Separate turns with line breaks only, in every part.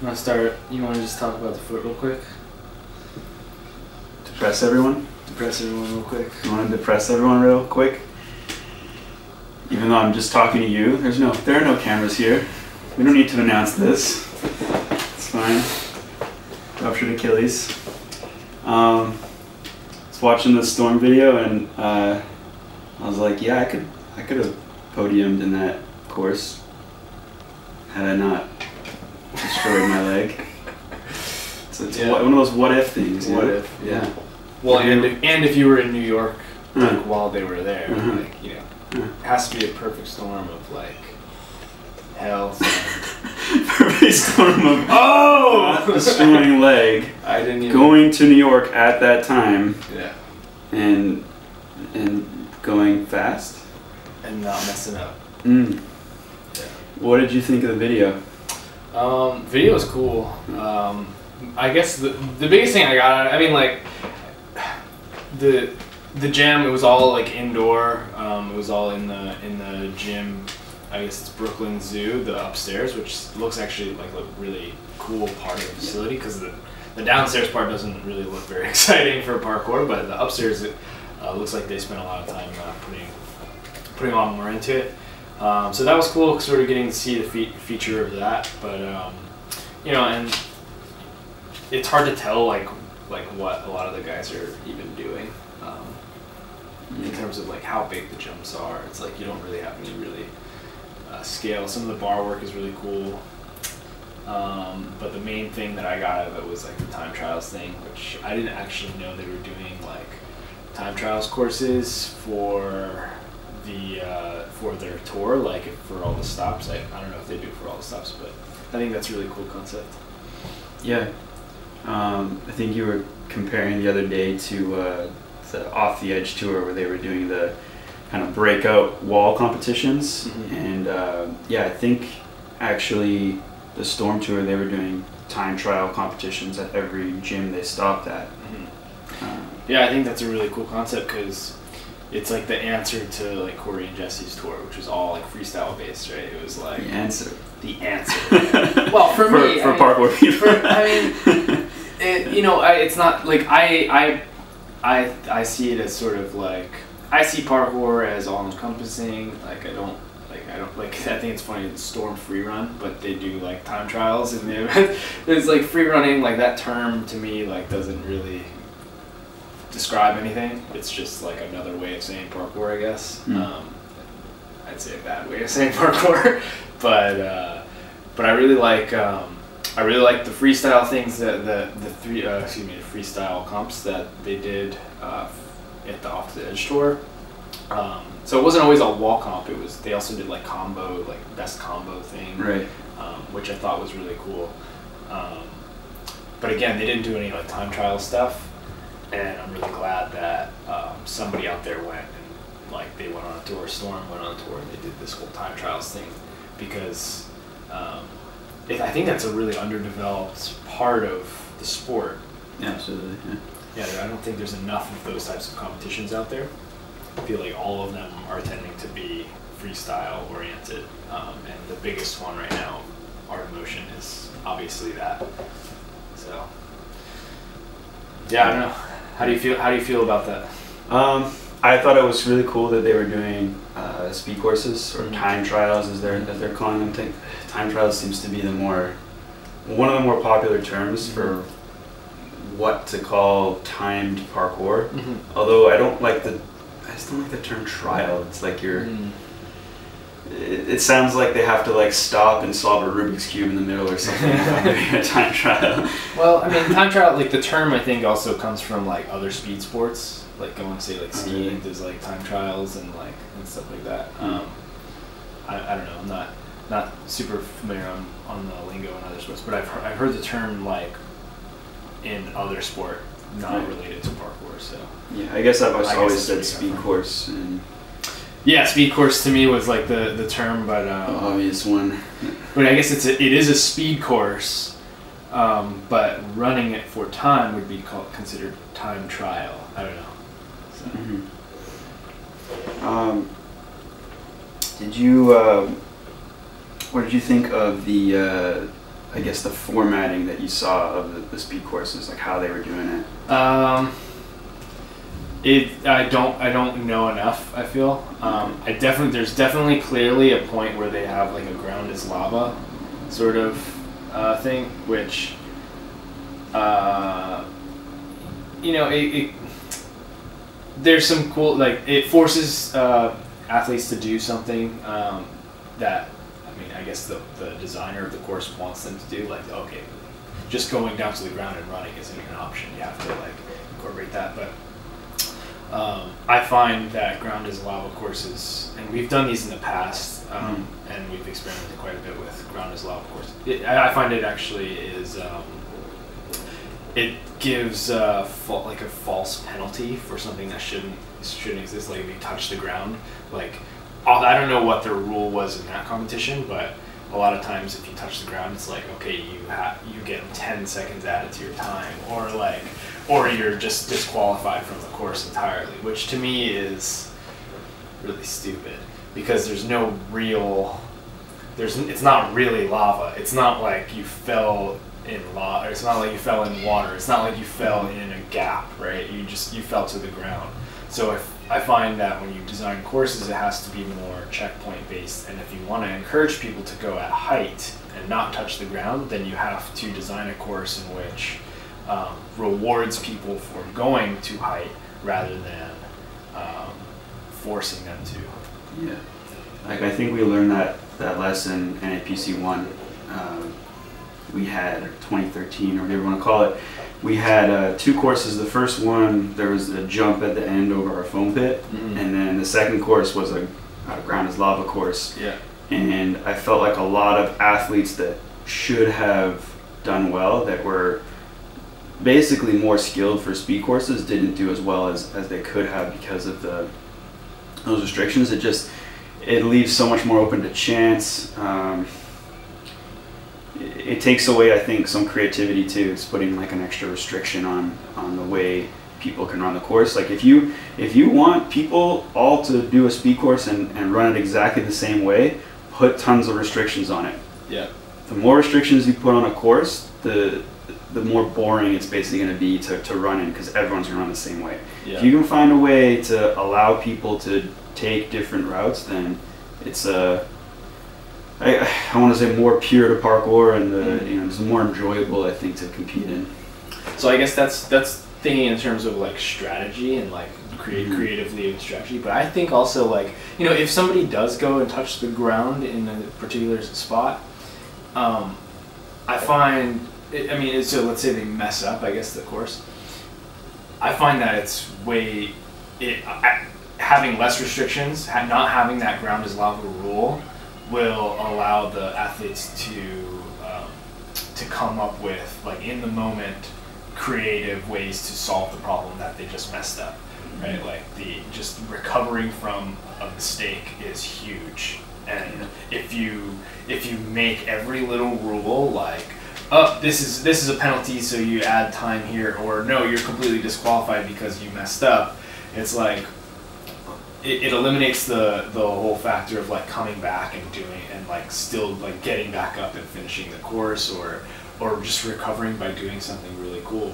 You want to start? You want to just talk about the foot real quick?
Depress everyone?
Depress everyone real quick.
You want to depress everyone real quick? Even though I'm just talking to you, there are no cameras here. We don't need to announce this. It's fine. Ruptured Achilles. I was watching the Storm video and I was like, yeah, I could have podiumed in that course had I not destroyed my leg. So it's one of those what if things.
What if?
Yeah.
Well, and if you were in New York like while they were there, like it has to be a perfect storm of like hell.
Perfect storm of destroying leg.
I didn't even
going to New York at that time.
Yeah.
And going fast
and not messing up.
Yeah. What did you think of the video?
Video was cool. I guess the biggest thing I got out of it, I mean, like the gym, it was all like indoor. It was all in the gym. I guess it's Brooklyn Zoo, the upstairs, which looks actually like a really cool part of the facility because the downstairs part doesn't really look very exciting for parkour, but the upstairs it looks like they spent a lot of time putting a lot more into it. So that was cool, sort of getting to see the feature of that. But you know, and it's hard to tell like what a lot of the guys are even doing in terms of like how big the jumps are. It's like you don't really have any really scale. Some of the bar work is really cool. But the main thing that I got out of it was like the time trials thing, which I didn't actually know they were doing like time trials courses for their tour, like for all the stops. I don't know if they do for all the stops, but I think that's a really cool concept.
Yeah. I think you were comparing the other day to the Off the Edge tour where they were doing the kind of breakout wall competitions. And yeah, I think actually the Storm tour, they were doing time trial competitions at every gym they stopped at.
Yeah, I think that's a really cool concept because it's like the answer to like Corey and Jesse's tour, which was all like freestyle based, right? It was like
the answer.
Well, for me,
for parkour people.
You know, it's not like I see it as sort of like I see parkour as all encompassing. Like I don't like. I think it's funny. It's Storm free run, but they do like time trials in the event. It's like free running. Like that term to me like doesn't really describe anything. It's just like another way of saying parkour, I guess. I'd say a bad way of saying parkour, but I really like the freestyle things that the freestyle comps that they did at the Off the Edge tour. So it wasn't always a wall comp. They also did like combo, like best combo thing,
right?
Which I thought was really cool. But again, they didn't do any like time trial stuff. And I'm really glad that somebody out there went and like they went on a tour. Storm went on a tour and they did this whole time trials thing because I think that's a really underdeveloped part of the sport.
Yeah, absolutely.
Yeah, I don't think there's enough of those types of competitions out there. I feel like all of them are tending to be freestyle oriented, and the biggest one right now, Art of Motion, is obviously that. So yeah, I don't know. How do you feel about that?
I thought it was really cool that they were doing speed courses or time trials, as they're calling them. Time trials seems to be one of the more popular terms for what to call timed parkour. Although I just don't like the term trial. It's like it sounds like they have to like stop and solve a Rubik's Cube in the middle or something while doing a time trial.
Well, I mean, time trial, like the term I think also comes from like other speed sports, like going say like skiing, there's like time trials and stuff like that. I don't know, I'm not super familiar on the lingo in other sports, but I've heard the term like in other sport, not related to parkour. So
yeah, I guess I've always said speed course. And
yeah, speed course to me was like the term, but
the obvious one.
But I guess it is a speed course, but running it for time would be considered time trial. I don't know. So.
Did you? What did you think of the I guess, the formatting that you saw of the speed courses, like how they were doing it?
I don't know enough. I feel there's definitely clearly a point where they have like a ground is lava sort of thing, which there's some cool, like, it forces athletes to do something that, I mean, I guess the designer of the course wants them to do. Like, okay, just going down to the ground and running isn't an option. You have to like incorporate that. But I find that ground is lava courses, and we've done these in the past, and we've experimented quite a bit with ground is lava courses. I find it actually is. It gives like a false penalty for something that shouldn't exist. Like if you touch the ground, like I don't know what the rule was in that competition, but a lot of times if you touch the ground, it's like, okay, you get 10 seconds added to your time, or you're just disqualified from the course entirely, which to me is really stupid because it's not really lava. It's not like you fell in lava, it's not like you fell in water, it's not like you fell in a gap, right? You fell to the ground. So I find that when you design courses, it has to be more checkpoint based, and if you want to encourage people to go at height and not touch the ground, then you have to design a course in which rewards people for going to height rather than forcing them to.
Yeah, like I think we learned that lesson in NAPC 1. We had 2013, or whatever you want to call it. We had 2 courses. The first one, there was a jump at the end over our foam pit, and then the second course was a ground is lava course.
Yeah.
And I felt like a lot of athletes that should have done well, that were basically more skilled for speed courses, didn't do as well as they could have because of those restrictions. It leaves so much more open to chance. It takes away, I think, some creativity too. It's putting like an extra restriction on the way people can run the course. Like if you want people all to do a speed course and run it exactly the same way, put tons of restrictions on it.
Yeah.
The more restrictions you put on a course, the more boring it's basically going to be to run in, because everyone's going to run the same way.
Yeah.
If you can find a way to allow people to take different routes, then it's I want to say more pure to parkour, and it's more enjoyable, I think, to compete in.
So I guess that's thinking in terms of like strategy and like creatively in strategy. But I think also like, if somebody does go and touch the ground in a particular spot, I find, so let's say they mess up, I guess, the course. I find that it's having less restrictions, not having that ground is lava rule, will allow the athletes to come up with, like, in the moment, creative ways to solve the problem that they just messed up, right? Like just recovering from a mistake is huge, and if you make every little rule like, oh, this is a penalty, so you add time here, or no, you're completely disqualified because you messed up, it's like it eliminates the whole factor of like coming back and doing and like still like getting back up and finishing the course, or just recovering by doing something really cool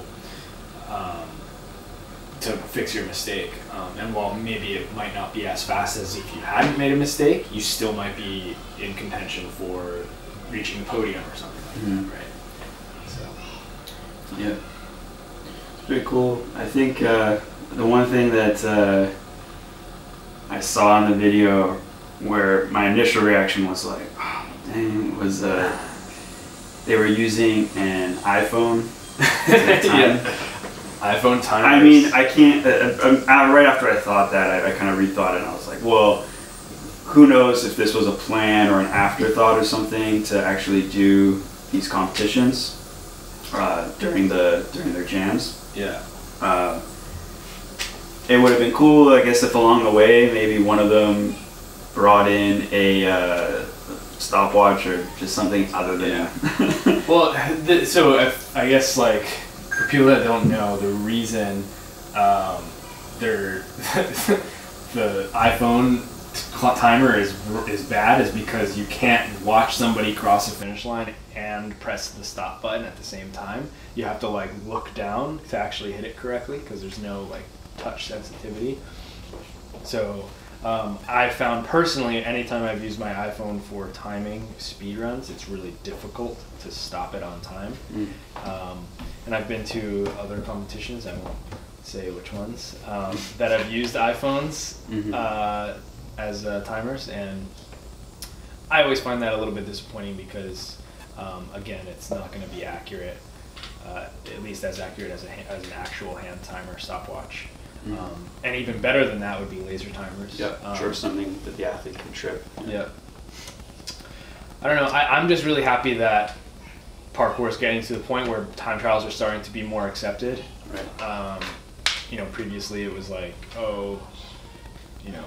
to fix your mistake. And while maybe it might not be as fast as if you hadn't made a mistake, you still might be in contention for reaching the podium or something like that, right? So
yeah, it's pretty cool. I think the one thing that I saw in the video where my initial reaction was like, oh, dang, was they were using an iPhone
yeah. iPhone timers.
I mean, I can't, right after I thought that, I kind of rethought it, and I was like, well, who knows if this was a plan or an afterthought or something to actually do these competitions during their jams.
Yeah.
It would have been cool, I guess, if along the way maybe one of them brought in a stopwatch or just something other than.
Yeah. Well, so I guess like for people that don't know, the reason the iPhone timer is bad is because you can't watch somebody cross a finish line and press the stop button at the same time. You have to like look down to actually hit it correctly because there's no like touch sensitivity. So I found personally, anytime I've used my iPhone for timing speed runs, it's really difficult to stop it on time. And I've been to other competitions, I won't say which ones, that have used iPhones as timers, and I always find that a little bit disappointing because, again, it's not going to be accurate, at least as accurate as an actual hand timer stopwatch. And even better than that would be laser timers.
Sure, something that the athlete can trip.
Yeah. I don't know. I'm just really happy that parkour is getting to the point where time trials are starting to be more accepted.
Right.
You know, previously it was like, oh, you know,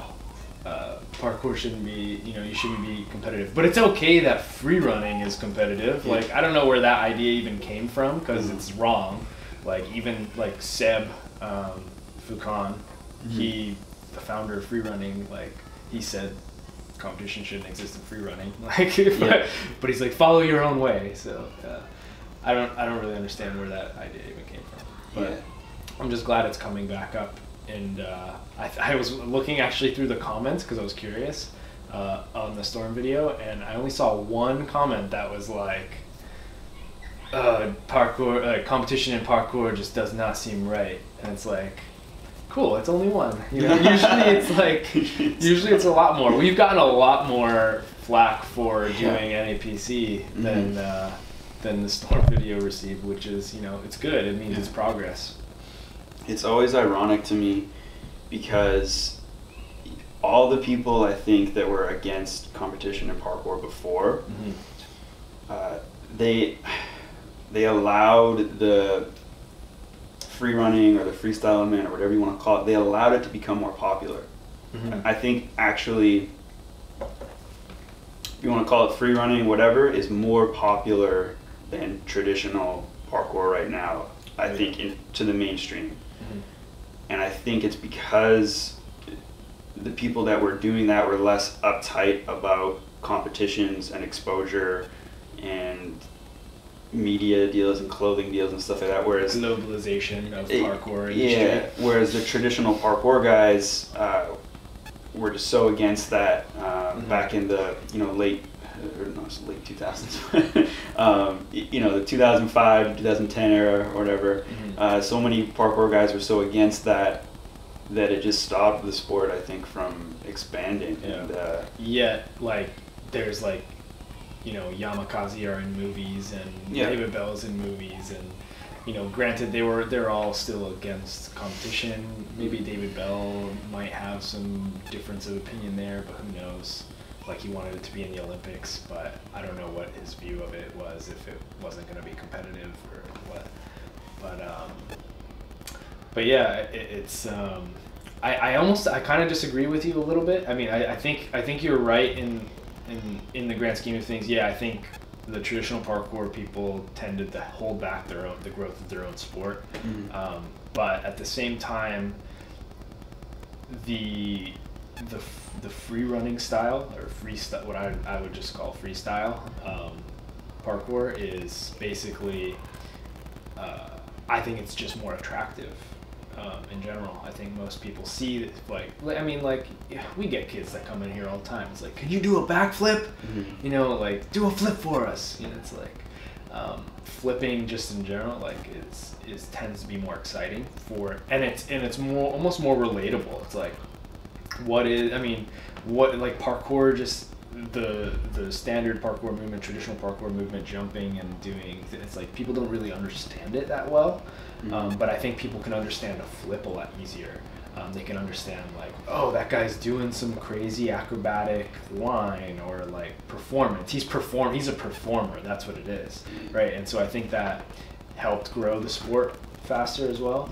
parkour shouldn't be, you know, you shouldn't be competitive. But it's okay that free running is competitive.
Yeah.
Like, I don't know where that idea even came from because it's wrong. Like, even like Seb Foucan, the founder of free running, like, he said competition shouldn't exist in free running. Like, but he's like, follow your own way. So I don't really understand where that idea even came from. But I'm just glad it's coming back up. And I was looking actually through the comments because I was curious on the Storm video, and I only saw one comment that was like, parkour competition in parkour just does not seem right. And it's like, cool, it's only one. You know, usually it's a lot more. We've gotten a lot more flack for doing NAPC than the Storm video received, which is, you know, it's good. It means it's progress.
It's always ironic to me because all the people I think that were against competition in parkour before, they allowed the free running or the freestyle element or whatever you want to call it, they allowed it to become more popular. I think actually, if you want to call it free running, whatever, is more popular than traditional parkour right now, I think, to the mainstream. And I think it's because the people that were doing that were less uptight about competitions and exposure and media deals and clothing deals and stuff like that. Whereas
globalization of parkour industry.
Yeah, whereas the traditional parkour guys were just so against that back in the late 2000s. The 2005 to 2010 era or whatever. So many parkour guys were so against that it just stopped the sport, I think, from expanding.
And, like there's like, you know, Yamakaze are in movies and David Bell's in movies, and you know, granted they're all still against competition. Maybe David Bell might have some difference of opinion there, but who knows? Like, he wanted it to be in the Olympics, but I don't know what his view of it was, if it wasn't going to be competitive or what. But yeah, it's I kind of disagree with you a little bit. I mean, I think you're right in the grand scheme of things. Yeah, I think the traditional parkour people tended to hold back the growth of their own sport. But at the same time, the free running style, or freestyle, what I would just call freestyle parkour, is basically, I think it's just more attractive in general. I think most people see it, we get kids that come in here all the time. It's like, can you do a backflip? You know, like, do a flip for us. You know, it's like flipping just in general, like, tends to be more exciting and it's more, almost more relatable. It's like, like parkour, just the standard parkour movement, traditional parkour movement, jumping and doing, it's like people don't really understand it that well. But I think people can understand a flip a lot easier. They can understand, like, oh, that guy's doing some crazy acrobatic line or like performance. He's a performer. That's what it is, right? And so I think that helped grow the sport faster as well.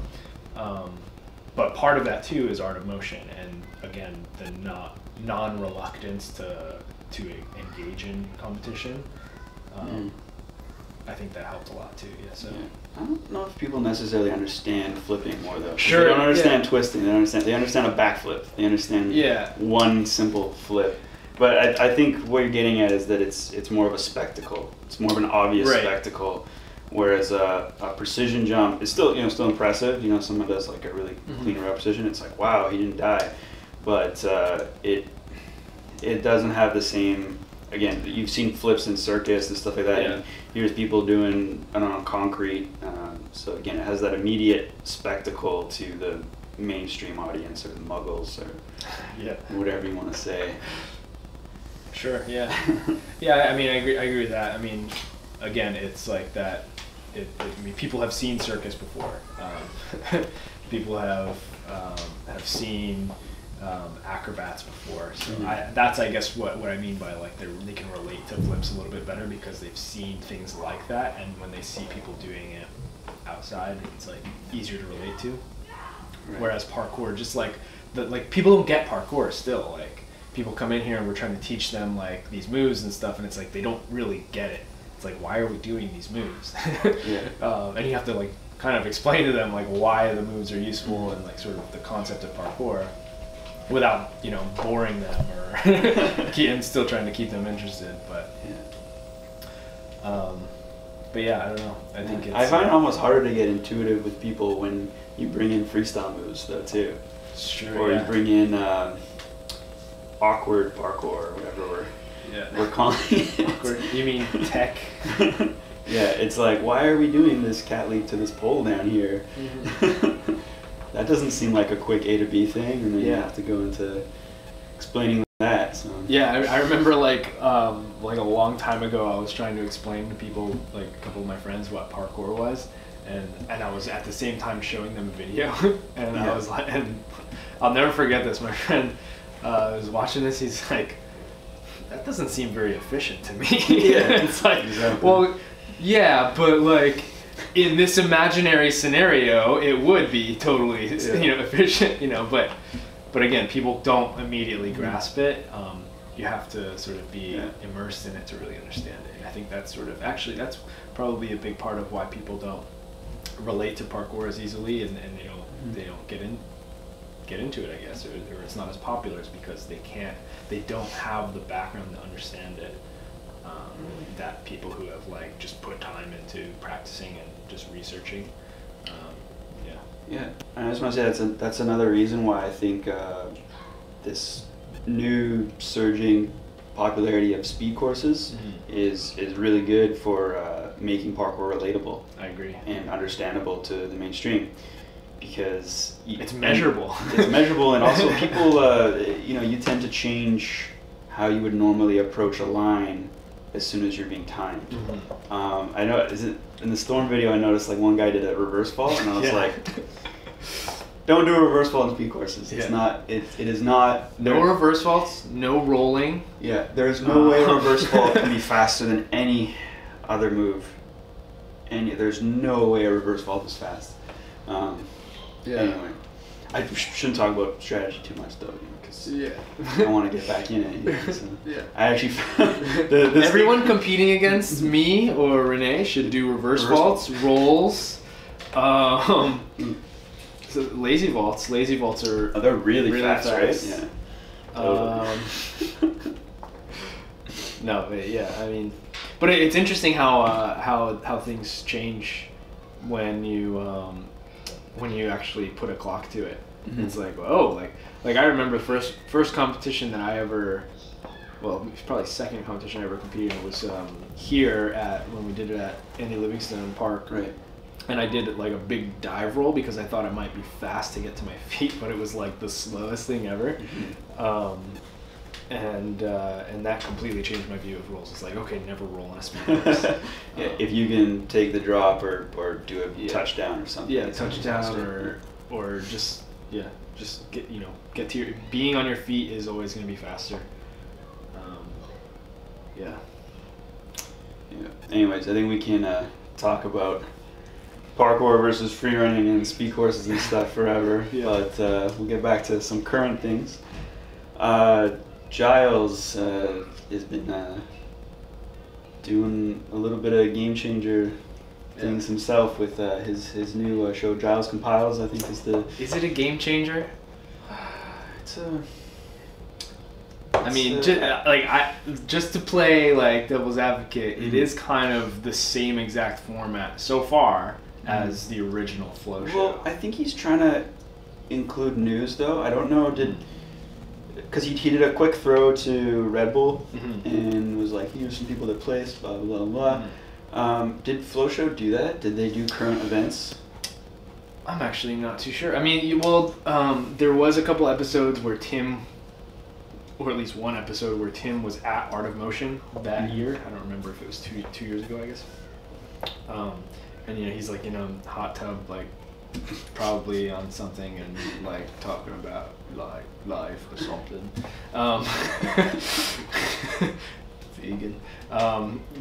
But part of that too is art of motion, and again, the non-reluctance to engage in competition. I think that helped a lot too. Yeah. So
I don't know if people necessarily understand flipping more though.
Sure.
They don't understand twisting. They understand a backflip. They understand one simple flip. But I think what you're getting at is that it's more of a spectacle. It's more of an obvious spectacle. Whereas a precision jump is still still impressive. Someone does like a really clean rail precision. It's like, wow, he didn't die. But it doesn't have the same. Again, you've seen flips in circus and stuff like that. And here's people doing it on concrete. So again, it has that immediate spectacle to the mainstream audience, or the muggles, or whatever you want to say.
Sure. Yeah. Yeah. I mean, I agree with that. I mean, again, it's like that. I mean, people have seen circus before. People have seen acrobats before. So that's, I guess, what I mean by like they can relate to flips a little bit better because they've seen things like that, and when they see people doing it outside, it's like easier to relate to. Right. Whereas parkour, just like people don't get parkour still. Like people come in here and we're trying to teach them like these moves and stuff, and it's like they don't really get it. It's like, why are we doing these moves? And you have to like kind of explain to them like why the moves are useful and like sort of the concept of parkour, without boring them or and still trying to keep them interested. But yeah, I don't know. I think it's,
I find it almost harder to get intuitive with people when you bring in freestyle moves though too.
Sure.
Or you bring in awkward parkour or whatever we're calling it.
Awkward. You mean tech?
Yeah, it's like, why are we doing this cat leap to this pole down here? That doesn't seem like a quick A to B thing, and then you have to go into explaining that. So.
Yeah, I remember like a long time ago, I was trying to explain to people, like a couple of my friends, what parkour was, and I was at the same time showing them a video, and I was like, and I'll never forget this. My friend was watching this. He's like, that doesn't seem very efficient to me. It's like, well, yeah, but like, in this imaginary scenario, it would be totally, efficient, but again, people don't immediately grasp it. You have to sort of be immersed in it to really understand it. And I think that's that's probably a big part of why people don't relate to parkour as easily, and they don't get into it, I guess, or it's not as popular, is because they don't have the background to understand it. That people who have like just put time into practicing and just researching.
Yeah, and I just want to say that's another reason why I think this new surging popularity of speed courses is really good for making parkour relatable.
I agree.
And understandable to the mainstream, because
it's measurable.
It's measurable, and also people, you tend to change how you would normally approach a line as soon as you're being timed. I know, in the storm video, I noticed like one guy did a reverse fall, and I was like, don't do a reverse fall in speed courses. It's not. It is not.
No reverse faults. No rolling.
Yeah, there's no way a reverse fall can be faster than any other move. There's no way a reverse fall is fast. Anyway, I shouldn't talk about strategy too much though, because I want to get back in it. So I actually found
everyone competing against me or Renee should do reverse vaults, rolls. So lazy vaults. Lazy vaults are
they're really fast, right? Yeah.
No, I mean, but it's interesting how things change when you actually put a clock to it. It's like, like I remember the first competition that I ever, probably second competition I ever competed in was here when we did it at Andy Livingston Park. Right. And I did like a big dive roll because I thought it might be fast to get to my feet, but it was like the slowest thing ever. And that completely changed my view of rolls. It's like, okay, never roll on a speed course.
If you can take the drop or do a touchdown or something.
Yeah, touchdown or just get to being on your feet is always going to be faster.
Anyways, I think we can talk about parkour versus free running and speed courses and stuff forever. But we'll get back to some current things. Giles has been doing a little bit of game changer things himself with his new show, Giles Compiles, I think is the...
Is it a game changer?
It's a...
I mean, just to play like devil's advocate, it is kind of the same exact format so far as the original Flow show.
Well, I think he's trying to include news, though. I don't know, because he did a quick throw to Red Bull and was like, here's some people that placed, blah, blah, blah. Did Flow Show do that? Did they do current events?
I'm actually not too sure. I mean, well, there was a couple episodes where Tim... or at least one episode where Tim was at Art of Motion that year. I don't remember if it was two years ago, I guess. And he's like in a hot tub, like probably on something and like talking about like life or something. Vegan.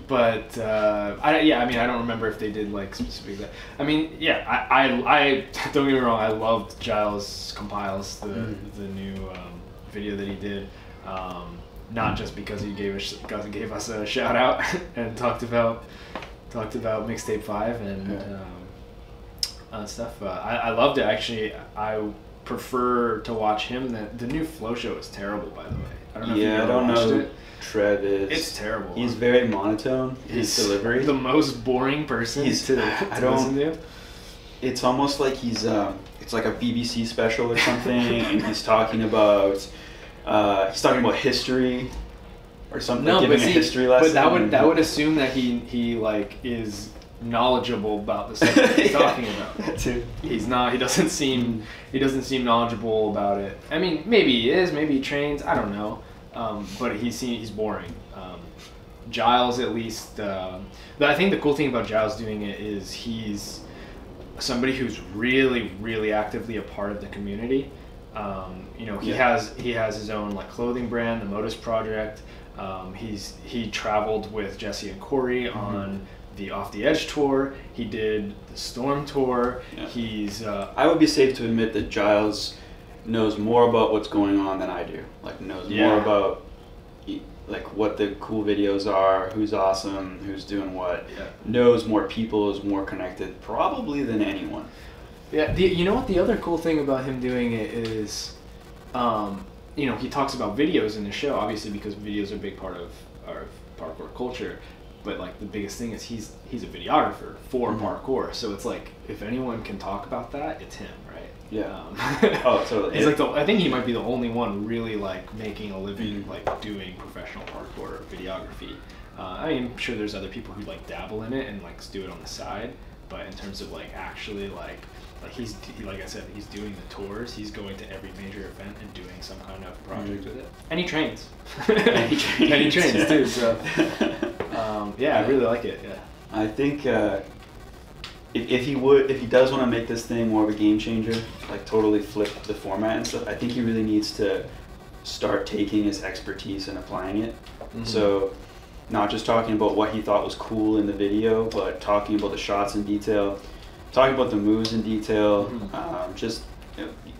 But I don't remember if they did like specific that. I mean, yeah, I don't get me wrong. I loved Giles Compiles, the new video that he did. Not just because he gave us a shout out and talked about Mixtape 5 and stuff. I loved it actually. I prefer to watch him. The new Flow show is terrible, by the way. I don't know if you ever watched it.
Trev is.
It's terrible.
He's very monotone. His delivery.
The most boring person to listen to.
It's almost like he's it's like a BBC special or something, and he's talking about history or something.
No,
giving a history lesson.
But that would assume that he like is knowledgeable about the stuff that he's talking about.
That too.
He's not. He doesn't seem knowledgeable about it. I mean, maybe he is. Maybe he trains. I don't know. But he's boring. Giles, at least. But I think the cool thing about Giles doing it is he's somebody who's really, really actively a part of the community. He has his own like clothing brand, the Modus Project. He traveled with Jesse and Corey on the Off the Edge tour. He did the Storm tour. Yeah.
I would be safe to admit that Giles knows more about what's going on than I do. Like knows more about like what the cool videos are, who's awesome, who's doing what. Yeah. Knows more people, is more connected probably than anyone.
Yeah. You know what the other cool thing about him doing it is, he talks about videos in the show, obviously because videos are a big part of our parkour culture. But like the biggest thing is he's a videographer for parkour, so it's like if anyone can talk about that, it's him, right?
Yeah.
He's like I think he might be the only one really like making a living like doing professional parkour videography. I mean, I'm sure there's other people who like dabble in it and like do it on the side, but in terms of like actually like I said, he's doing the tours. He's going to every major event and doing some kind of project with it. And he trains. And he trains too. So, I really like it. Yeah.
I think if he does want to make this thing more of a game changer, like totally flip the format and stuff, I think he really needs to start taking his expertise and applying it. So, not just talking about what he thought was cool in the video, but talking about the shots in detail. Talking about the moves in detail, just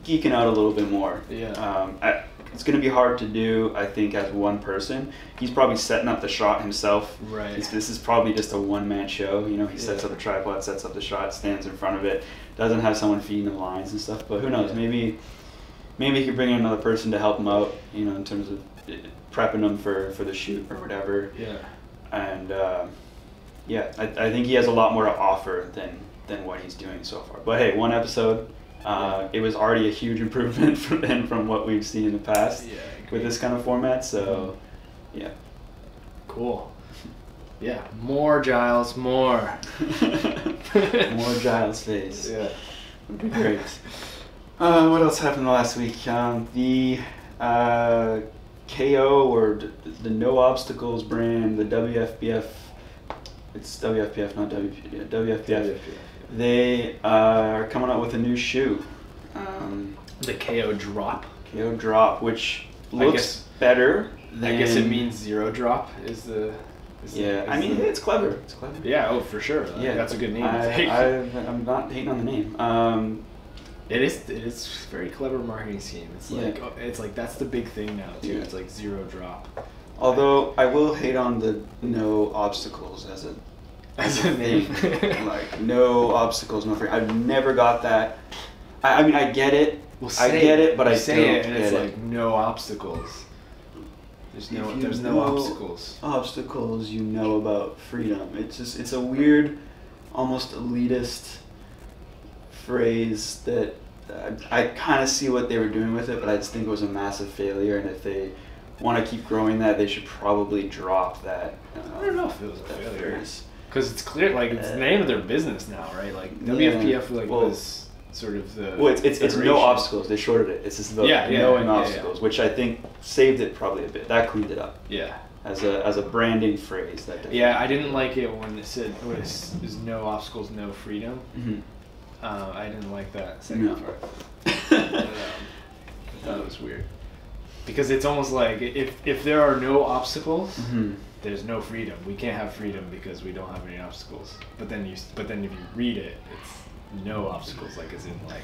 geeking out a little bit more. Yeah. It's going to be hard to do, I think, as one person. He's probably setting up the shot himself. Right. This is probably just a one-man show. He sets up a tripod, sets up the shot, stands in front of it, doesn't have someone feeding the lines and stuff. But who knows? Maybe he could bring in another person to help him out. In terms of prepping him for the shoot or whatever. Yeah. And I think he has a lot more to offer than what he's doing so far. But hey, one episode, it was already a huge improvement from what we've seen in the past with this kind of format. So, yeah. Cool.
Yeah, more Giles, more.
More Giles face. Yeah. Would be great. What else happened last week? The KO or the No Obstacles brand, the WFBF. It's WFPF, not WPF. WFPF. They are coming out with a new shoe.
The KO Drop.
KO Drop, which looks better than...
I guess it means zero drop it's
clever. It's clever.
Yeah, oh, for sure. That's a good name.
I'm not hating on the name.
It is very clever marketing scheme. It's like that's the big thing now too. Yeah. It's like zero drop.
Although I will hate on the no obstacles as a
name.
Like no obstacles, no free. I've never got that. I mean, I get it.
Well,
I get it, but I
say
don't
it, and
get
it's
it.
like no obstacles. There's no
know
obstacles.
Obstacles, you know about freedom. It's a weird, almost elitist phrase that I kind of see what they were doing with it, but I just think it was a massive failure. And if they want to keep growing that, they should probably drop that.
I don't know if it was a failure.
Phrase.
Because it's clear, like it's the name of their business now, right? Like WFPF, like was sort of the.
Well, it's no obstacles. They shorted it. It's just the no obstacles, which I think saved it probably a bit. That cleaned it up.
Yeah.
As a branding phrase, that.
Yeah, I didn't like it when it said is no obstacles, no freedom.
Mm-hmm.
I didn't like that second part. I thought it was weird. Because it's almost like if there are no obstacles,
mm-hmm.
there's no freedom. We can't have freedom because we don't have any obstacles. But then if you read it, it's no obstacles, like as in like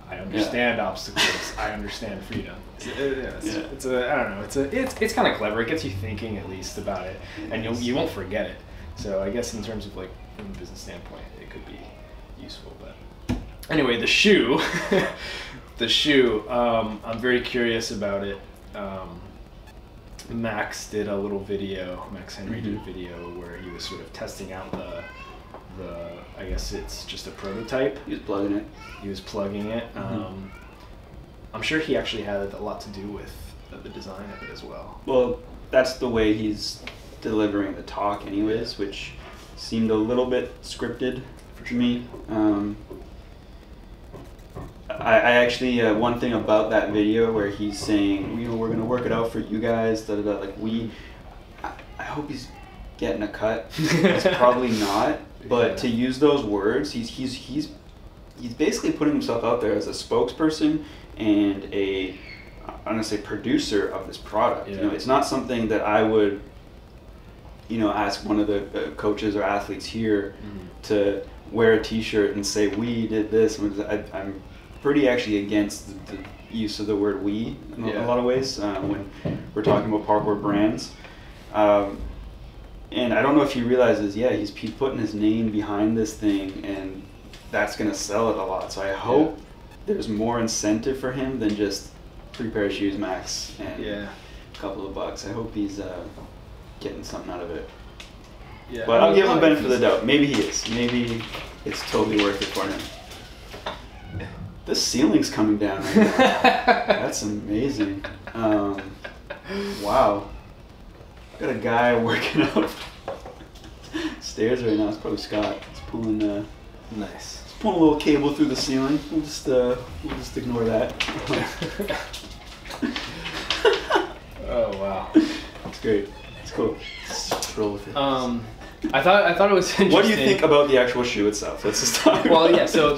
I understand obstacles, I understand freedom. It's I don't know. It's kind of clever. It gets you thinking at least about it, and you won't forget it. So I guess in terms of like from a business standpoint, it could be useful. But anyway, the shoe. The shoe, I'm very curious about it. Max did a little video, Max Henry did a video where he was sort of testing out the I guess it's just a prototype.
He was plugging it.
He was plugging it. I'm sure he actually had a lot to do with the design of it as well. Well,
that's the way he's delivering the talk anyways, which seemed a little bit scripted for me. I actually, one thing about that video where he's saying, you know, we're going to work it out for you guys, da-da-da, like I hope he's getting a cut. He's probably not, but to use those words, he's basically putting himself out there as a spokesperson and I'm going to say producer of this product. You know, it's not something that I would, you know, ask one of the coaches or athletes here to wear a t-shirt and say, we did this. I'm pretty actually against the use of the word we in a lot of ways when we're talking about parkour brands. And I don't know if he realizes, he's putting his name behind this thing and that's going to sell it a lot. So I hope there's more incentive for him than just 3 pair of shoes max and a couple of bucks. I hope he's getting something out of it. Yeah. But I'll give him the benefit of the doubt. Maybe he is. Maybe it's totally worth it for him. The ceiling's coming down right now. That's amazing. Wow. Got a guy working out stairs right now. It's probably Scott. He's pulling
nice.
He's pulling a little cable through the ceiling. We'll just ignore that.
Oh wow.
It's great. It's cool. Let's roll with it.
I thought it was interesting.
What do you think about the actual shoe itself? Let's just talk.
Well, yeah. So,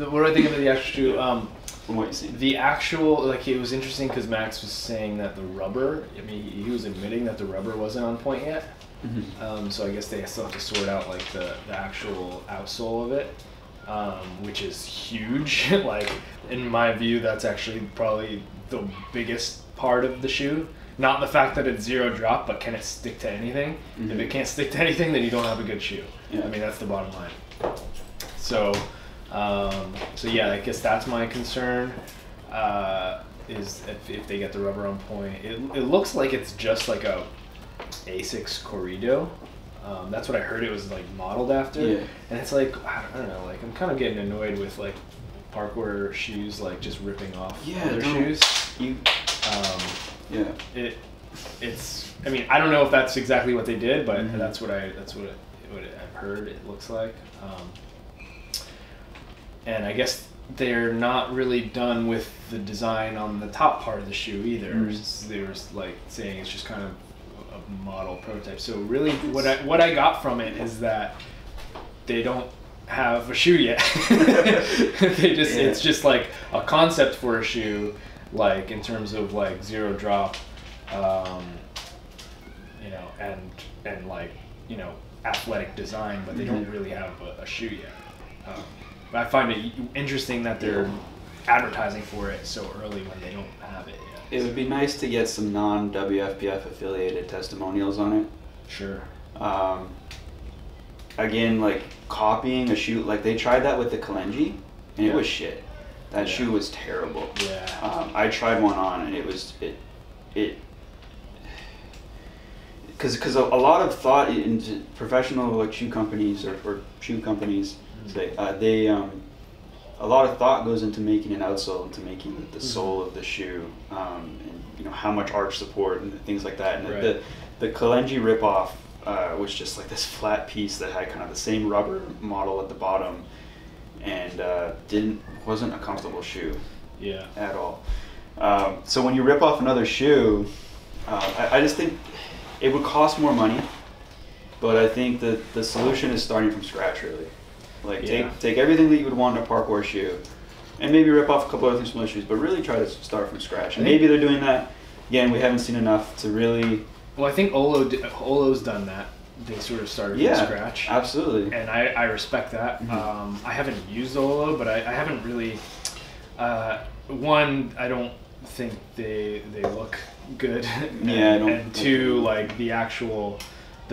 what do I think about the actual shoe?
From what you see,
the actual, like, it was interesting because Max was saying that the rubber. I mean, he was admitting that the rubber wasn't on point yet. So I guess they still have to sort out like the actual outsole of it, which is huge. Like in my view, that's actually probably the biggest part of the shoe. Not the fact that it's 0 drop, but can it stick to anything? If it can't stick to anything, then you don't have a good shoe. I mean, that's the bottom line. So, yeah, I guess that's my concern, is if they get the rubber on point. It looks like it's just like a Asics Corrido. That's what I heard it was like modeled after. And it's like, I don't know, like I'm kind of getting annoyed with like parkour shoes, like just ripping off other shoes. It's. I mean, I don't know if that's exactly what they did, but that's what I've heard. It looks like, and I guess they're not really done with the design on the top part of the shoe either. They were like saying it's just kind of a model prototype. So really, what I got from it is that they don't have a shoe yet. It's just like a concept for a shoe. Like in terms of like 0 drop, you know, and like, you know, athletic design, but they don't really have a shoe yet. But I find it interesting that they're advertising for it so early when they don't have it yet.
It would be nice to get some non-WFPF affiliated testimonials on it.
Sure.
Again, like copying a shoe, like they tried that with the Kalenji, and it was shit. That shoe was terrible.
Yeah.
I tried one on, and because a lot of thought into professional like shoe companies or shoe companies, they a lot of thought goes into making an outsole, into making the sole of the shoe, and how much arch support and things like that. And the Kalenji ripoff was just like this flat piece that had kind of the same rubber model at the bottom, and wasn't a comfortable shoe.
Yeah. At
all. So when you rip off another shoe, I just think it would cost more money, but I think that the solution is starting from scratch, really. Like take everything that you would want in a parkour shoe, and maybe rip off a couple other things from other shoes, but really try to start from scratch. And maybe they're doing that. Again, we haven't seen enough to really.
Well, I think Olo's done that. They sort of started from scratch.
Absolutely.
And I respect that. I haven't used Olo, but I haven't really. One, I don't think they look good. And two, like the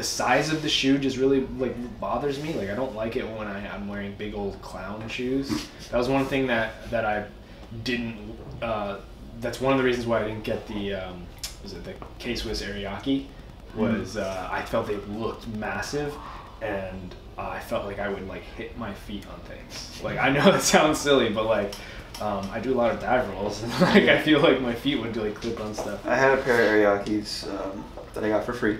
size of the shoe just really like bothers me. Like I don't like it when I'm wearing big old clown shoes. That was one thing that I didn't. That's one of the reasons why I didn't get the the K-Swiss Ariake. Was I felt they looked massive, and I felt like I would like hit my feet on things. Like I know that sounds silly, but like I do a lot of dive rolls, and like I feel like my feet would like clip on stuff.
I had a pair of Ariakes that I got for free.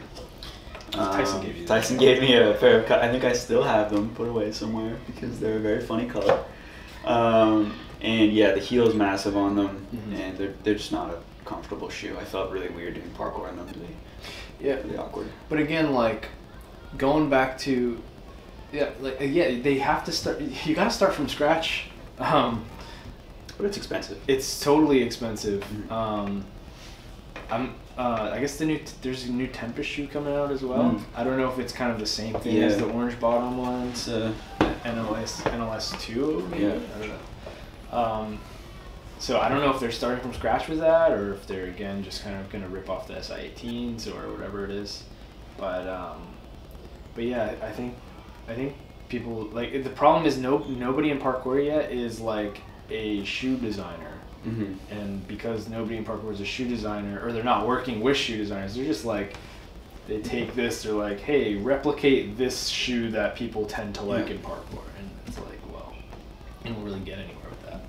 Tyson gave you.
Tyson gave me a pair of. I think I still have them put away somewhere because they're a very funny color. And yeah, the heel's massive on them, and they're just not a comfortable shoe. I felt really weird doing parkour in them. Really awkward.
But again, like going back to they have to start. You got to start from scratch.
But it's expensive.
It's totally expensive. I guess there's a new Tempest shoe coming out as well. I don't know if it's kind of the same thing as the orange bottom ones. NLS 2 maybe?
Yeah.
I don't know. So I don't know if they're starting from scratch with that, or if they're again just kind of gonna rip off the SI18s or whatever it is. But yeah, I think people like the problem is nobody in parkour yet is like a shoe designer. And because nobody in parkour is a shoe designer, or they're not working with shoe designers, they're just like, they take this, they're like, hey, replicate this shoe that people tend to like in parkour. And it's like, well, you don't really get anywhere with that.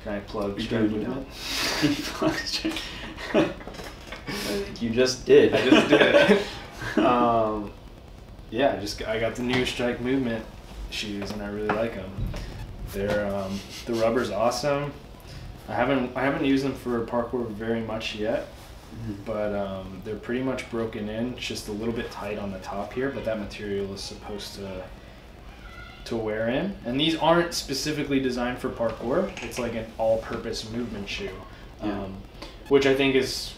Can I plug Strike Movement?
I think you just did.
I just did. I got the new Strike Movement shoes, and I really like them. They're the rubber's awesome. I haven't used them for parkour very much yet, but they're pretty much broken in. It's just a little bit tight on the top here, but that material is supposed to wear in. And these aren't specifically designed for parkour. It's like an all-purpose movement shoe, which I think is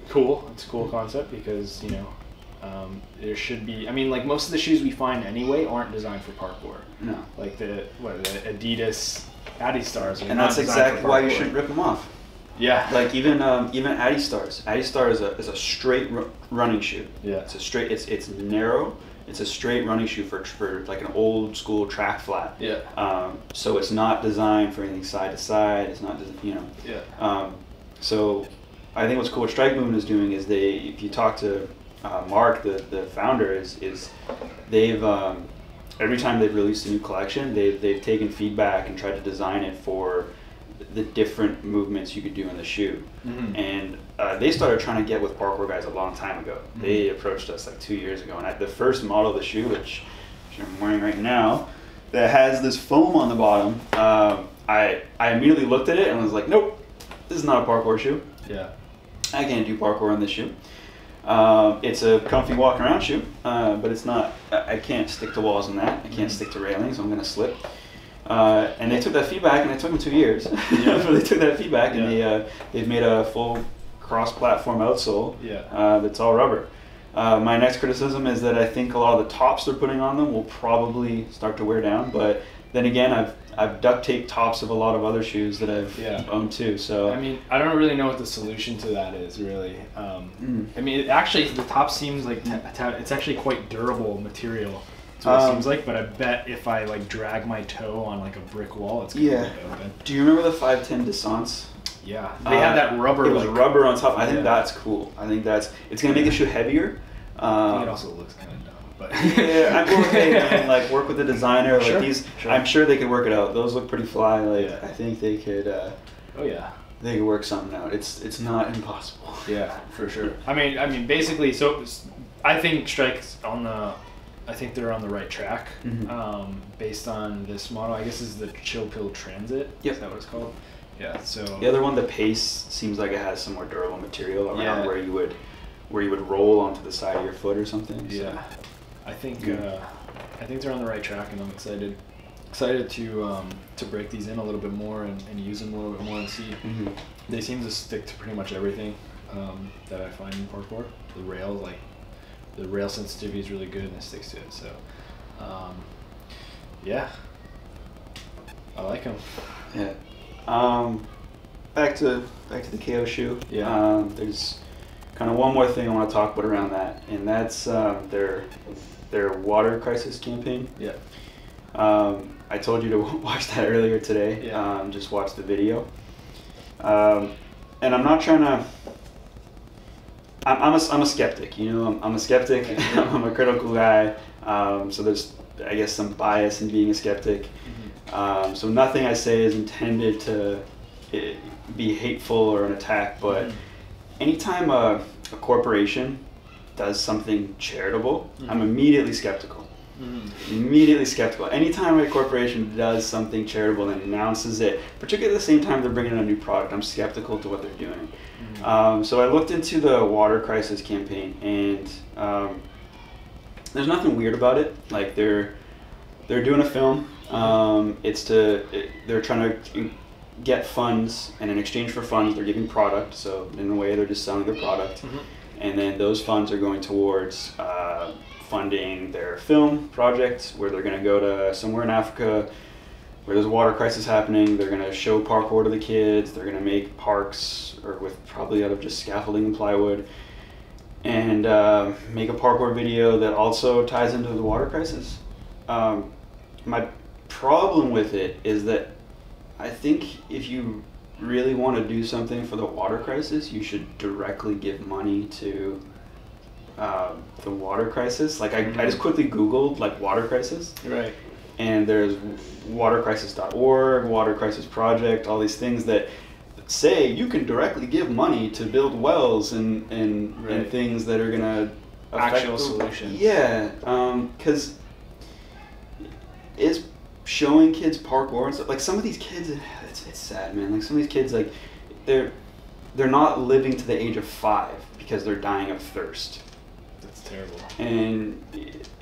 cool. It's a cool concept because there should be. I mean, like most of the shoes we find anyway aren't designed for parkour. No. Like the Adidas Stars.
And that's exactly why you shouldn't rip them off.
Yeah.
Like even Adi Stars. Adi Star is a straight running shoe.
Yeah.
It's a straight. It's narrow. It's a straight running shoe for like an old school track flat.
Yeah.
So it's not designed for anything side to side. It's not
Yeah.
So I think what's cool what Strike Movement is doing is if you talk to Mark, the founder, is they've every time they've released a new collection, they've taken feedback and tried to design it for the different movements you could do in the shoe. And they started trying to get with parkour guys a long time ago. They approached us like 2 years ago, and the first model of the shoe, which I'm wearing right now, that has this foam on the bottom, I immediately looked at it and was like, nope, this is not a parkour shoe.
Yeah.
I can't do parkour on this shoe. It's a comfy walk around shoe, but it's not. I can't stick to walls in that. I can't stick to railings. I'm gonna slip. And they took that feedback, and it took them 2 years. They took that feedback, and they've made a full cross-platform outsole. That's all rubber. My next criticism is that I think a lot of the tops they're putting on them will probably start to wear down, but then again, I've duct taped tops of a lot of other shoes that I've owned too. So
I mean, I don't really know what the solution to that is really. I mean, actually, the top seems like it's actually quite durable material. That's what it seems like, but I bet if I like drag my toe on like a brick wall, it's gonna rip open.
Do you remember the 510 Descents?
Yeah, they had that rubber.
It was rubber on top. I think that's cool. I think it's gonna make the shoe heavier.
I think it also looks kind of dumb, but
yeah, I'm okay, man. Like work with the designer. Like these, I'm sure they could work it out. Those look pretty fly. Like I think they could.
Oh yeah.
They could work something out. It's not impossible.
Yeah, for sure. I mean, basically, so I think Strike's on the. I think they're on the right track, based on this model. I guess this is the Chill Pill Transit.
Yep.
Is that what it's called? Yeah. So
the other one, the Pace, seems like it has some more durable material around where you would roll onto the side of your foot or something. So.
Yeah. I think they're on the right track, and I'm excited to break these in a little bit more and use them a little bit more and see. They seem to stick to pretty much everything that I find in parkour. The rails, like the rail sensitivity is really good and it sticks to it. So yeah, I like them.
Yeah. Back to the KO shoe.
Yeah.
There's kind of one more thing I want to talk about around that, and that's their water crisis campaign.
Yeah.
I told you to watch that earlier today.
Yeah.
Just watch the video. And I'm not trying to. I'm a skeptic. You know, I'm a skeptic. I'm a critical guy. So there's, I guess, some bias in being a skeptic. So nothing I say is intended to be hateful or an attack, but anytime a corporation does something charitable, I'm immediately skeptical. Immediately skeptical. Anytime a corporation does something charitable and announces it, particularly at the same time they're bringing in a new product, I'm skeptical to what they're doing. So I looked into the water crisis campaign, and there's nothing weird about it. Like they're doing a film. They're trying to get funds, and in exchange for funds, they're giving product. So in a way, they're just selling their product, and then those funds are going towards funding their film project, where they're going to go to somewhere in Africa where there's a water crisis happening. They're going to show parkour to the kids. They're going to make parks, or with probably out of just scaffolding and plywood, and make a parkour video that also ties into the water crisis. My problem with it is that I think if you really want to do something for the water crisis, you should directly give money to the water crisis. Like I just quickly Googled like water crisis.
Right.
And there's watercrisis.org, water crisis project, all these things that say you can directly give money to build wells and things that are gonna affect
actual solutions.
Yeah, because is showing kids parkour and stuff, like some of these kids, it's sad, man. Like some of these kids, like they're not living to the age of 5 because they're dying of thirst.
That's terrible. And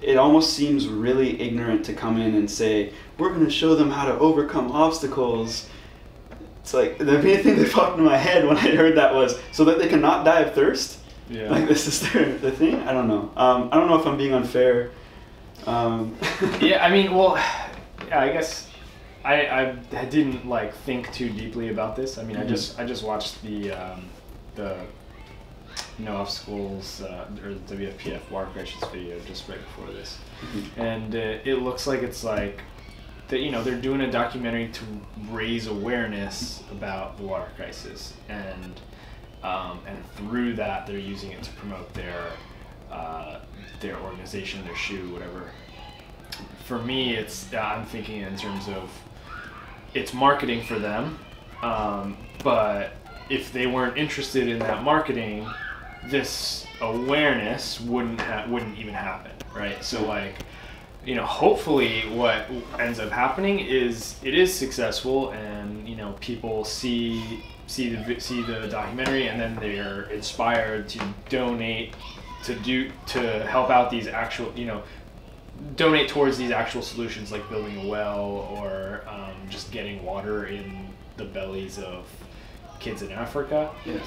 it almost seems really ignorant to come in and say, we're going to show them how to overcome obstacles. It's like, the main thing that popped into my head when I heard that was, so that they can not die of thirst?
Yeah.
Like, this is the thing? I don't know. I don't know if I'm being unfair.
Yeah, I mean, well, I guess I didn't, like, think too deeply about this. I mean, I just watched the No Obstacles or the WFPF water crisis video just right before this, and it looks like it's like that, you know, they're doing a documentary to raise awareness about the water crisis, and through that they're using it to promote their organization, their shoe, whatever. For me, I'm thinking in terms of it's marketing for them, but if they weren't interested in that marketing, this awareness wouldn't even happen, right? So, like, you know, hopefully what ends up happening is it is successful, and, you know, people see the documentary, and then they're inspired to donate to help out these actual, you know, donate towards these actual solutions, like building a well or just getting water in the bellies of kids in Africa.
Yeah.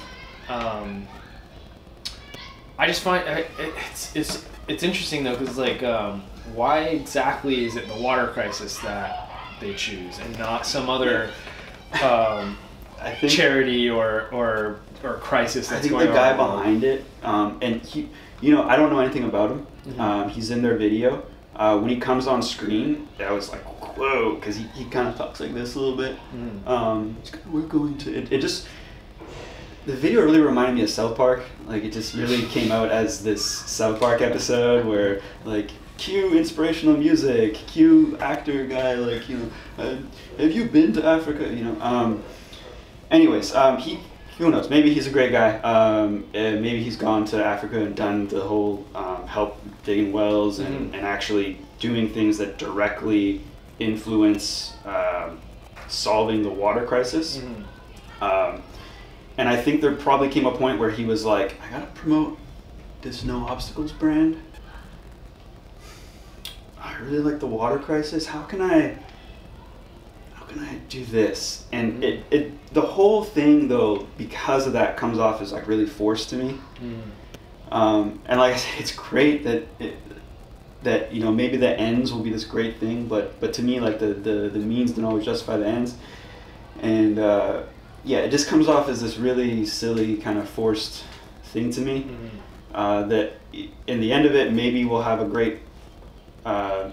I just find it's interesting though, because like why exactly is it the water crisis that they choose, and not some other
I think
charity or crisis that's
I think
going
the guy
on.
behind it, and he, you know, I don't know anything about him.
Mm-hmm.
He's in their video. When he comes on screen, I was like, whoa, because he kind of talks like this a little bit. We're going to, it just, the video really reminded me of South Park. Like, it just really came out as this South Park episode where, like, cue inspirational music, cue actor guy, like, you know, have you been to Africa? You know, anyways, who knows? Maybe he's a great guy. And maybe he's gone to Africa and done the whole help digging wells and actually doing things that directly influence solving the water crisis. And I think there probably came a point where he was like, I gotta promote this No Obstacles brand. I really like the water crisis. How can I do this? And the whole thing though, because of that, comes off as like really forced to me. And like I said, it's great that you know, maybe the ends will be this great thing, but to me, like the means don't always justify the ends. And yeah, it just comes off as this really silly kind of forced thing to me. That in the end of it, maybe we'll have a great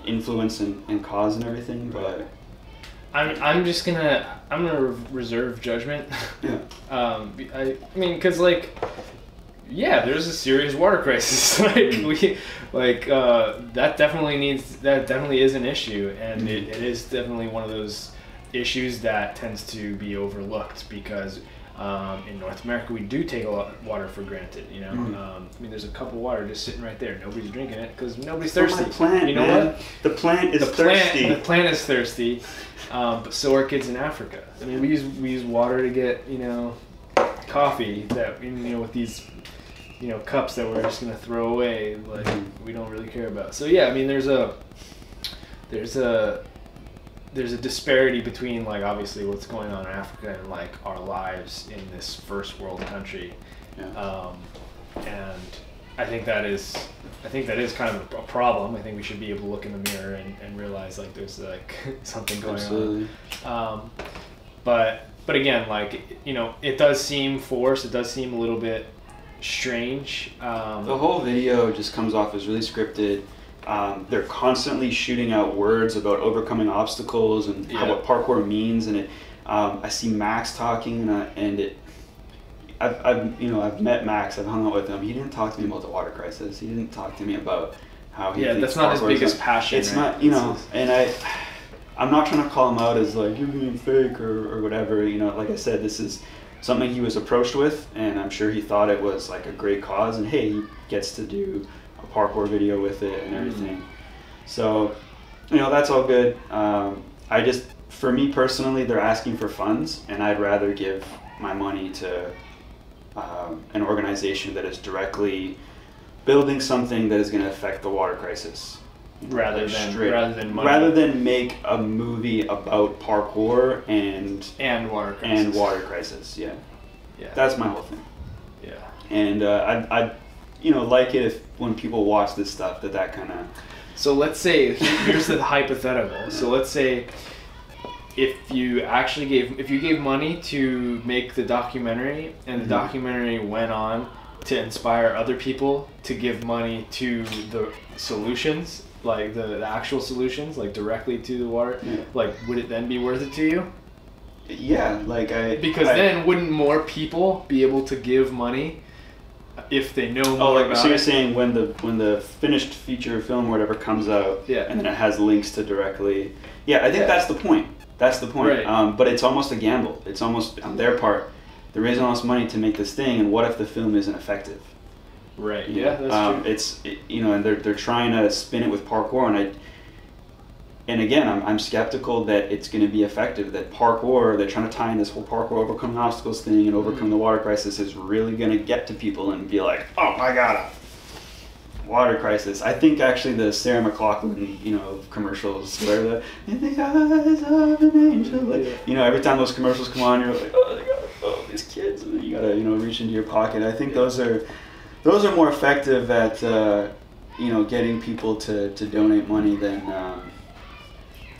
influence and cause and everything, but
I'm gonna reserve judgment.
Yeah.
I mean, because like, yeah, there's a serious water crisis. That definitely is an issue, and it is definitely one of those issues that tends to be overlooked because in North America we do take a lot of water for granted. You know, I mean, there's a cup of water just sitting right there. Nobody's drinking it because nobody's thirsty.
My plant,
you know
man.
what?
The plant is thirsty.
The plant is thirsty, but so are kids in Africa. I mean, we use water to get, you know, coffee that, you know, with these, you know, cups that we're just gonna throw away, like we don't really care about. So yeah, I mean, there's a disparity between, like, obviously what's going on in Africa and like our lives in this first world country. And I think that is kind of a problem. I think we should be able to look in the mirror and realize like there's like something going on. But again, like, you know, it does seem forced. It does seem a little bit strange.
The whole video just comes off as really scripted. They're constantly shooting out words about overcoming obstacles and what parkour means, and I see Max talking, I've met Max. I've hung out with him. He didn't talk to me about the water crisis. He didn't talk to me about how he thinks
that's not his biggest passion.
It's
right?
not, you know, and I'm not trying to call him out as like, you're being fake or whatever. You know, like I said, this is something he was approached with, and I'm sure he thought it was like a great cause, and hey, he gets to do a parkour video with it and everything. So, you know, that's all good. For me personally, they're asking for funds, and I'd rather give my money to an organization that is directly building something that is going to affect the water crisis.
Rather than money.
Rather than make a movie about parkour and water crisis. Yeah. That's my whole thing.
Yeah.
And I'd you know, like it if when people watch this stuff that kind of.
So let's say, here's the hypothetical. So let's say if you gave money to make the documentary, and the documentary went on to inspire other people to give money to the solutions, like the actual solutions, like directly to the water, like, would it then be worth it to you?
Yeah, like
then wouldn't more people be able to give money if they know more about it?
So you're saying when the finished feature film or whatever comes out, and then it has links to directly. Yeah, I think that's the point. That's the point. Right. But it's almost a gamble. It's almost on their part. They're raising all this money to make this thing, and what if the film isn't effective?
Right. Yeah, that's
It's
true.
you know, and they're trying to spin it with parkour, and again, I'm skeptical that it's going to be effective. That parkour, they're trying to tie in this whole parkour overcoming obstacles thing and overcome the water crisis, is really going to get to people and be like, oh my god, water crisis. I think actually the Sarah McLachlan, you know, commercials where the in the eyes of an angel, like, you know, every time those commercials come on, you're like, oh, these kids, and you gotta, you know, reach into your pocket. I think those are more effective at you know, getting people to donate money than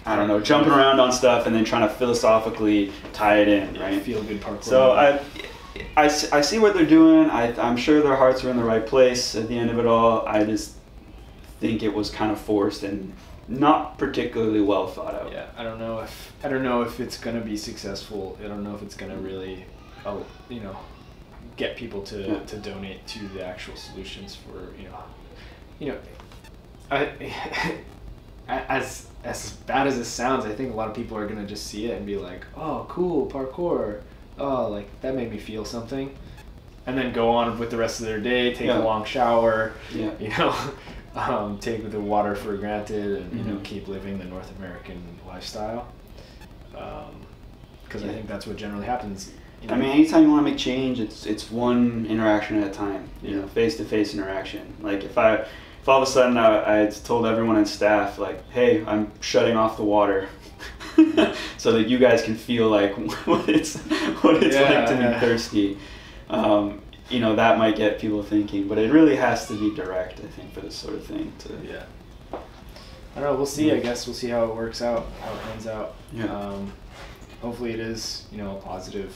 I don't know, jumping around on stuff and then trying to philosophically tie it in, right?
Feel good parkour.
So I see what they're doing. I'm sure their hearts are in the right place at the end of it all. I just think it was kind of forced and not particularly well thought out.
Yeah, I don't know if it's gonna be successful. I don't know if it's gonna really, get people to donate to the actual solutions for as bad as this sounds, I think a lot of people are gonna just see it and be like, oh, cool, parkour. Oh, like that made me feel something, and then go on with the rest of their day, take a long shower, take the water for granted, and keep living the North American lifestyle. Because I think that's what generally happens.
I mean, anytime you want to make change, it's one interaction at a time. Face-to-face interaction. Like if all of a sudden I told everyone on staff, like, hey, I'm shutting off the water. So that you guys can feel like what it's like to be thirsty. That might get people thinking, but it really has to be direct, I think, for this sort of thing.
I don't know. We'll see. I guess we'll see how it works out, how it ends out. Hopefully, it is a positive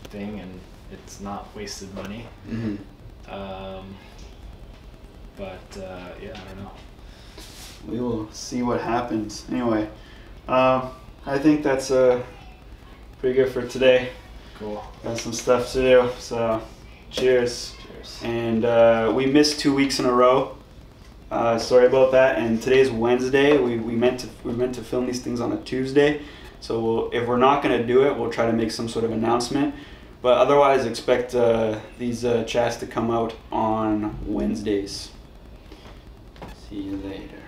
thing and it's not wasted money. But I don't know.
We will see what happens. Anyway. I think that's pretty good for today.
Cool.
Got some stuff to do, so cheers.
Cheers.
And we missed 2 weeks in a row. Sorry about that. And today's Wednesday. We meant to film these things on a Tuesday. So if we're not going to do it, we'll try to make some sort of announcement. But otherwise, expect these chats to come out on Wednesdays. See you later.